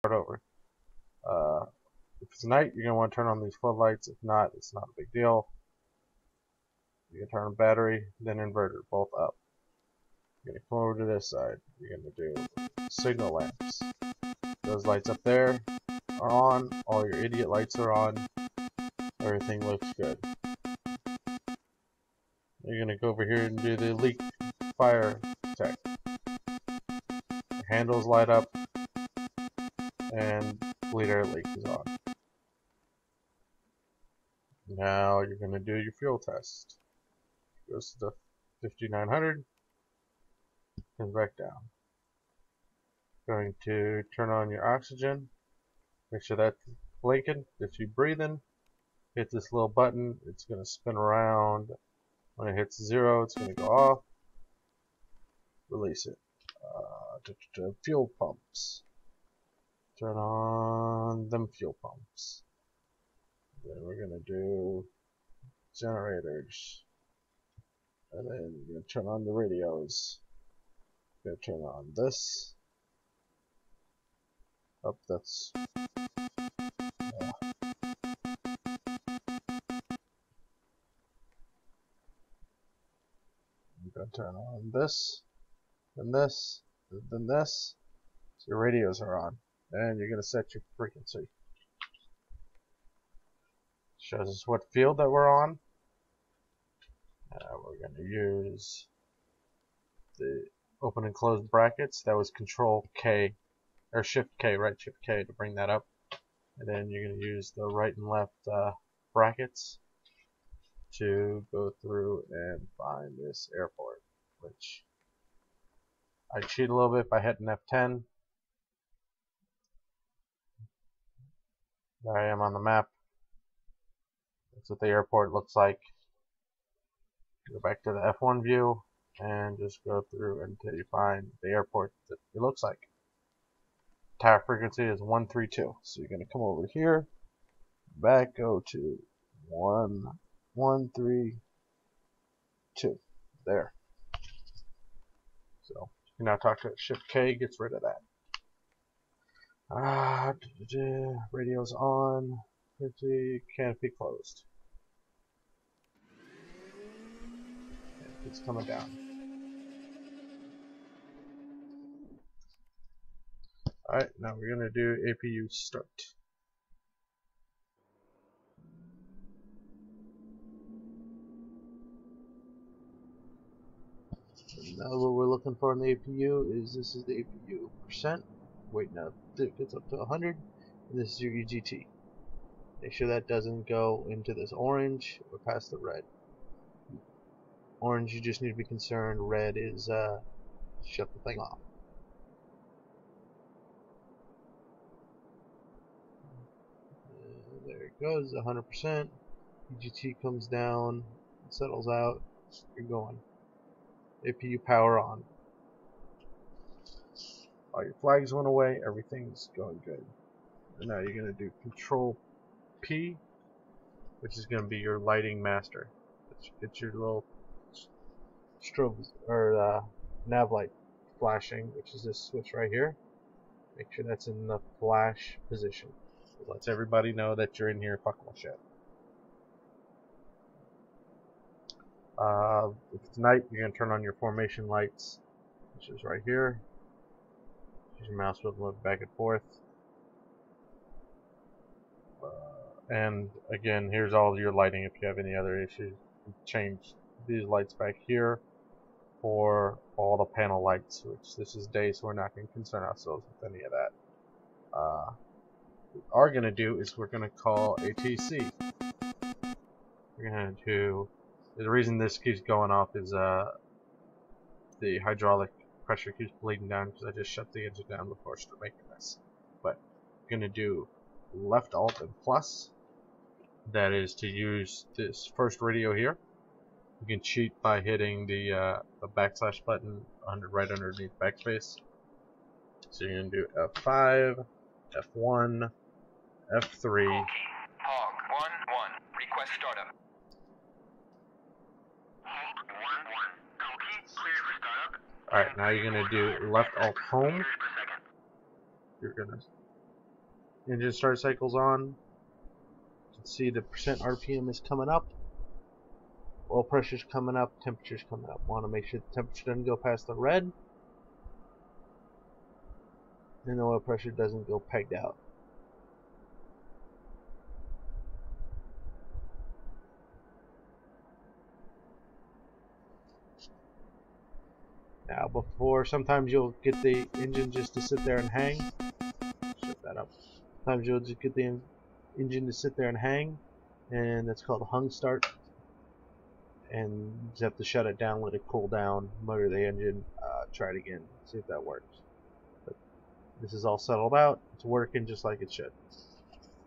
over. If it's night, you're going to want to turn on these floodlights. If not, it's not a big deal. You can turn on battery, then inverter, both up. You're going to come over to this side. You're going to do signal lamps. Those lights up there are on. All your idiot lights are on. Everything looks good. You're going to go over here and do the leak fire check. The handles light up and bleed air leak is on. Now you're going to do your fuel test. Goes to the 5900, comes back down. Going to turn on your oxygen. Make sure that's blinking. If you're breathing, hit this little button. It's going to spin around. When it hits 0, it's going to go off. Release it. Fuel pumps. Turn on them fuel pumps. Then we're going to do generators. And then you're going to turn on the radios. You're going to turn on this. Oh, that's... yeah. You're going to turn on this, then this, then this. So your radios are on. And you're going to set your frequency. Shows us what field that we're on. We're going to use the open and close brackets. That was Control K, or Shift K, right? Shift K to bring that up. And then you're going to use the right and left brackets to go through and find this airport, which I cheat a little bit by hitting F10. There I am on the map. That's what the airport looks like. Go back to the F1 view and just go through until you find the airport that it looks like. Tower frequency is 132. So you're going to come over here, back, go to 1132. There. So you can now talk to Shift K, gets rid of that. Radio's on. Canopy closed. It's coming down. Alright, now we're going to do APU start. Now what we're looking for in the APU is this is the APU percent. Wait, no, it gets up to 100. And this is your EGT. Make sure that doesn't go into this orange or past the red. Orange, you just need to be concerned. Red is shut the thing off. There it goes, 100%. EGT comes down, settles out. You're going. APU power on. All your flags went away. Everything's going good. And now you're going to do Control P, which is going to be your lighting master. Get your little strobe or nav light flashing, which is this switch right here. Make sure that's in the flash position. It lets everybody know that you're in here fucking with shit. If it's night, you're going to turn on your formation lights, which is right here. Use your mouse wheel to move back and forth. And again, here's all your lighting if you have any other issues. Change these lights back here for all the panel lights, which this is day, so we're not going to concern ourselves with any of that. What we are going to do is we're going to call A-10C. We're going to do, the reason this keeps going off is the hydraulic pressure keeps bleeding down because I just shut the engine down before I start making this. But we're going to do left alt and plus. That is to use this first radio here. You can cheat by hitting the backslash button right underneath backspace. So you're going to do F5, F1, F3. Hog 1-1, request startup. Hog 1-1, copy, clear for startup. Alright, now you're going to do left alt home. You're going to engine start cycle's on. You can see the percent RPM is coming up. Oil pressure's coming up, temperature's coming up. Want to make sure the temperature doesn't go past the red. And the oil pressure doesn't go pegged out. Now before, sometimes you'll get the engine just to sit there and hang. Shut that up. Sometimes you'll just get the engine to sit there and hang, and that's called a hung start. And you just have to shut it down, let it cool down, motor the engine, try it again, see if that works. But this is all settled out, it's working just like it should.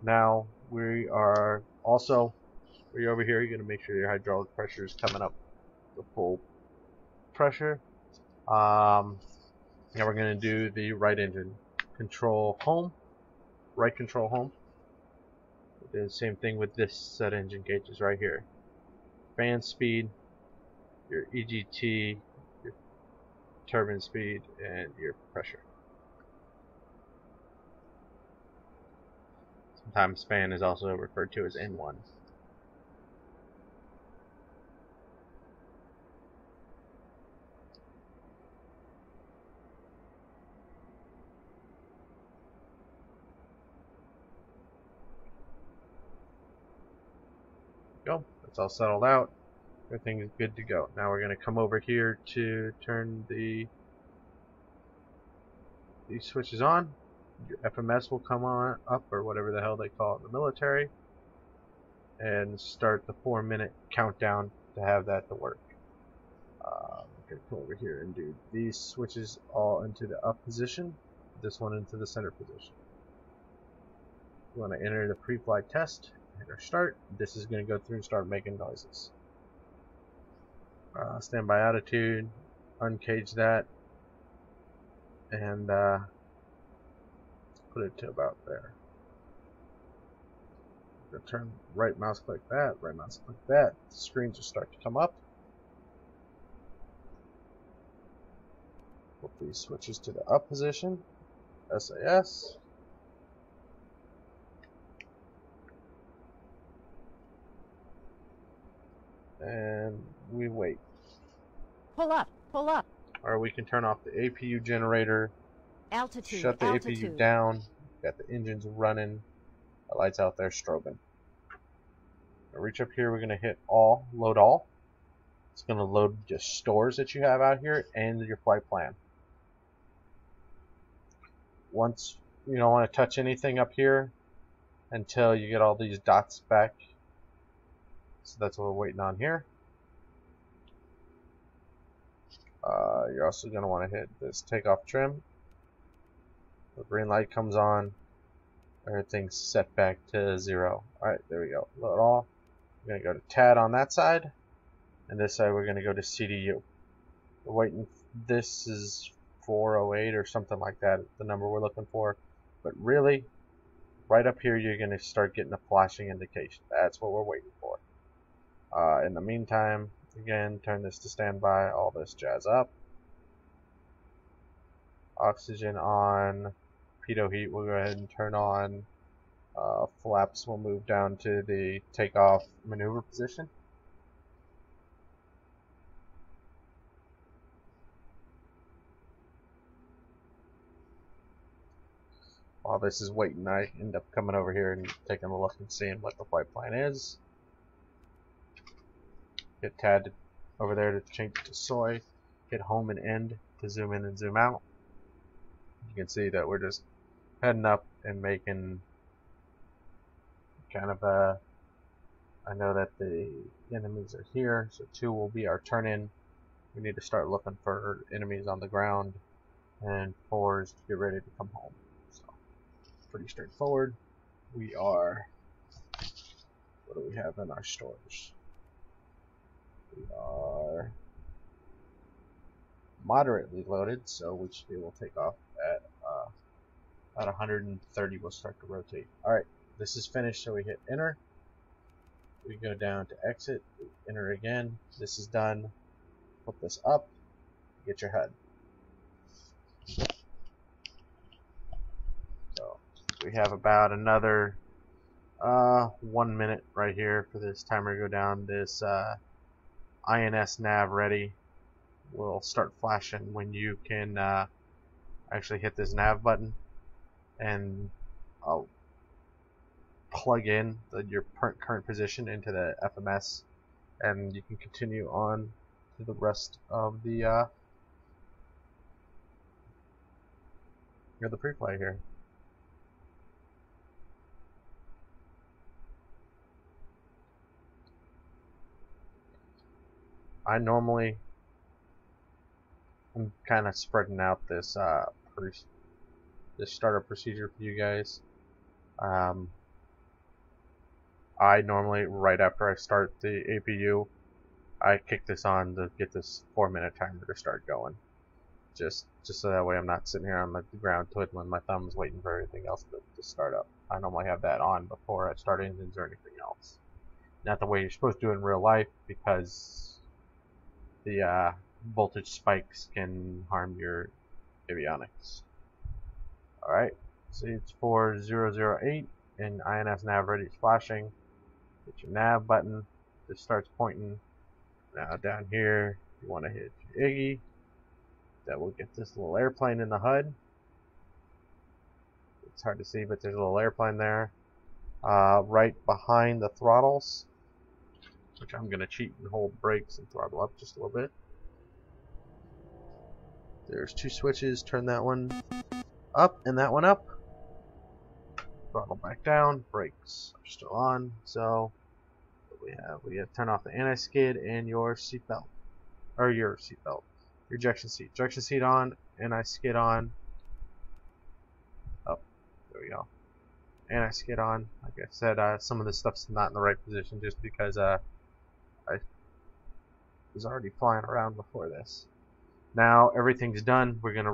Now we are also, when you're over here, you're going to make sure your hydraulic pressure is coming up to full pressure. Now we're going to do the right engine. Control home, right control home. Do the same thing with this set engine gauges right here. Fan speed, your EGT, your turbine speed, and your pressure. Sometimes fan is also referred to as N1. Go. It's all settled out. Everything is good to go. Now we're going to come over here to turn these switches on. Your FMS will come on up, or whatever the hell they call it in the military, and start the 4-minute countdown to have that to work. I'm going to come over here and do these switches all into the up position, this one into the center position. You want to enter the pre-flight test. Hit our start. This is going to go through and start making noises. Standby attitude, uncage that, and put it to about there. Gonna turn right mouse click that, right mouse click that. The screens will start to come up. Put these switches to the up position. SAS. And we wait. Pull up, pull up. Or we can turn off the APU generator, Altitude, shut the altitude. APU down, got the engines running, the lights out there strobing. Now reach up here, we're going to hit all, load all. It's going to load just stores that you have out here and your flight plan. Once you don't want to touch anything up here until you get all these dots back. So that's what we're waiting on here. You're also going to want to hit this takeoff trim. The green light comes on. Everything's set back to 0. Alright, there we go. Load all. We're going to go to TAD on that side. And this side we're going to go to CDU. We're waiting. This is 408 or something like that, the number we're looking for. But really, right up here you're going to start getting a flashing indication. That's what we're waiting for. In the meantime, again, turn this to standby, all this jazz up. Oxygen on, pitot heat we'll go ahead and turn on. Flaps will move down to the takeoff maneuver position. While this is waiting, I end up coming over here and taking a look and seeing what the flight plan is. Hit TAD over there to change it to soy. Hit home and end to zoom in and zoom out. You can see that we're just heading up and making kind of a, I know that the enemies are here, so 2 will be our turn in. We need to start looking for enemies on the ground, and 4 is to get ready to come home. So pretty straightforward. We are, what do we have in our stores? We are moderately loaded, so we should be able to take off at about 130. We'll start to rotate. Alright, this is finished, so we hit enter. We go down to exit, we enter again. This is done. Flip this up, get your HUD. So We have about another 1 minute right here for this timer to go down. This INS nav ready will start flashing when you can actually hit this nav button, and I'll plug in your current position into the FMS, and you can continue on to the rest of the pre-flight here. I normally am kind of spreading out this this startup procedure for you guys. I normally, right after I start the APU, I kick this on to get this 4-minute timer to start going. Just so that way I'm not sitting here on the ground twiddling my thumbs waiting for everything else to start up. I normally have that on before I start engines or anything else. Not the way you're supposed to do in real life, because the voltage spikes can harm your avionics. Alright, so it's 4008 and INS nav ready is flashing. Hit your nav button, just starts pointing. Now down here you want to hit your Iggy. That will get this little airplane in the HUD. It's hard to see, but there's a little airplane there. Right behind the throttles, which I'm going to cheat and hold brakes and throttle up just a little bit. There's 2 switches, turn that one up and that one up. Throttle back down, brakes are still on. So what we have to turn off the anti-skid and your seatbelt, or your ejection seat. Ejection seat on, anti-skid on. Oh, there we go. Anti-skid on. Like I said, some of this stuff's not in the right position just because I was already flying around before this. Now everything's done. We're gonna